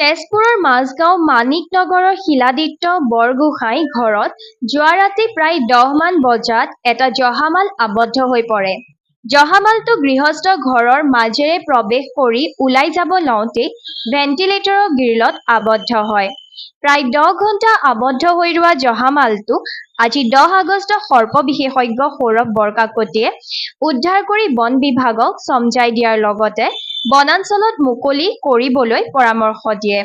তেজপুৰৰ মাজগাঁও মানিকনগৰৰ শিলাদিত্য বৰগোহাঁই ঘৰত যোৱা ৰাতি প্ৰায় 10 মান বজাত এটা জহামাল আবদ্ধ হৈ পৰে। জহামালটো গৃহস্থ ঘৰৰ মাজেৰে প্ৰৱেশ কৰি ওলাই যাব লওঁতে ভেণ্টিলেটৰৰ গ্ৰিলত আবদ্ধ হয়। প্ৰায় 10 ঘণ্টা আবদ্ধ হৈ ৰোৱা জহামালটো আজি 10 আগষ্ট সৰ্প বিশেষজ্ঞ সৌৰভ বৰকাকতিয়ে উদ্ধাৰ কৰি বন বিভাগক চমজাই দিয়াৰ লগতে বনাঞ্চলত মুকলি কৰিবলৈ পৰামৰ্শ দিয়ে।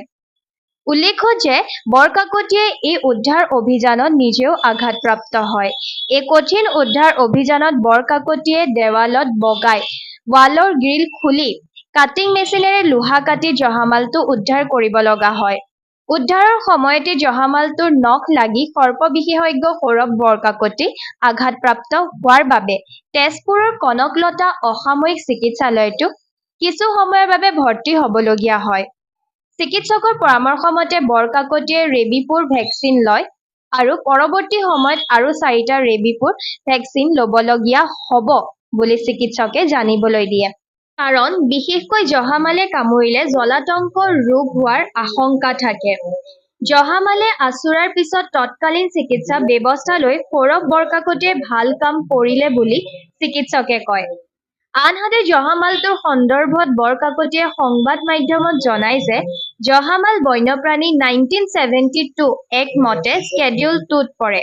উল্লেখ্য যে বৰকাকতিয়ে এই উদ্ধাৰ অভিযানত নিজেও আঘাতপ্ৰাপ্ত হয়। এই কঠিন উদ্ধাৰ অভিযানত বৰকাকতিয়ে দেৱালত বগাই ৱালৰ গ্ৰিল খুলি কাটিং মেচিনেৰে লোহা কাটি জহামালটো উদ্ধাৰ কৰিব লগা হয়। উদ্ধাৰৰ সময়তে জহামালটোৰ নখ লাগি সৰ্প বিশেষজ্ঞ সৌৰভ বৰকাকতি আঘাতপ্ৰাপ্ত হোৱাৰ বাবে তেজপুৰৰ কনকলতা অসামৰিক চিকিৎসালয়তো কিছু সময়ৰ বাবে ভৰ্তি হ'বলগীয়া হয়। চিকিৎসকৰ পৰামৰ্শ মতে বৰকাকতিয়ে ৰেবিপুৰ ভেকচিন লয় আৰু পৰৱৰ্তী সময়ত আৰু 4টা ৰেবিপুৰ ভেকচিন ল'বলগীয়া হ'ব বুলি চিকিৎসকে জানিবলৈ দিয়ে। কাৰণ বিশেষকৈ জহামালে কামুৰিলে জলাতংক ৰোগ হোৱাৰ আশংকা থাকে। জহামালে আচুৰাৰ পিছত তৎকালীন চিকিৎসা ব্যৱস্থা লৈ সৌৰভ বৰকাকতিয়ে ভাল কাম কৰিলে বুলি চিকিৎসকে কয়। আনহাতে জহামালটোৰ সন্দৰ্ভত বৰকাকতিয়ে সংবাদ মাধ্যমত জনায় যে জহামাল বন্যপ্ৰাণী 1972 এক মতে স্কেডিউল 2ত পৰে।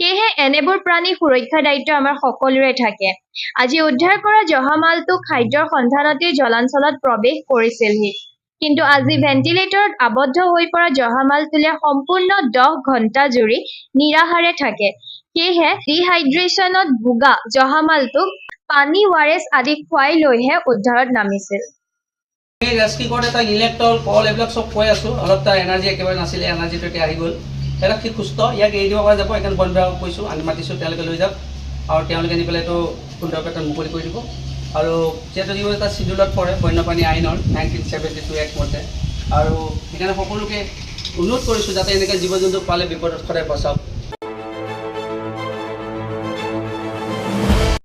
সেয়েহে এনেবোৰ প্ৰাণী সুৰক্ষাৰ দায়িত্ব আমাৰ সকলোৰে থাকে। আজি উদ্ধাৰ কৰা জহামালটো খাদ্যৰ সন্ধানতেই জলাঞ্চলত প্ৰৱেশ কৰিছিলহি। কিন্তু আজি ভেণ্টিলেটৰত আবদ্ধ হৈ পৰা জহামালটোলে সম্পূৰ্ণ 10 ঘণ্টা জুৰি নিৰাহাৰে থাকে। সেয়েহে ডিহাইড্ৰেশ্যনত ভোগা জহামালটোক পানী ৱাৰেছ আদি খুৱাই লৈহে উদ্ধাৰত নামিছিল। ৰেস্কিউত এটা ইলেক্ট্ৰল কল এইবিলাক চব কৈ আছোঁ। অলপ তাৰ এনাৰ্জি একেবাৰে নাছিলে, এনাৰ্জিটো এতিয়া আহি গ'ল। এটা সি সুস্থ, ইয়াক এৰি দিব পৰা যাব। এখন বন বিভাগক কৈছোঁ, আমি মাতিছোঁ, তেওঁলোকে লৈ যাওক আৰু তেওঁলোকে নি পেলাই এইটো সুন্দৰকৈ তাত মুকলি কৰি দিব। আৰু যিহেতু যিবোৰ এটা চিডিউলত পৰে বন্যপ্ৰাণী আইনৰ 1972 এক মতে, আৰু সেইকাৰণে সকলোকে অনুৰোধ কৰিছোঁ যাতে এনেকৈ জীৱ জন্তু পালে বিপদত সদায় বচাওক।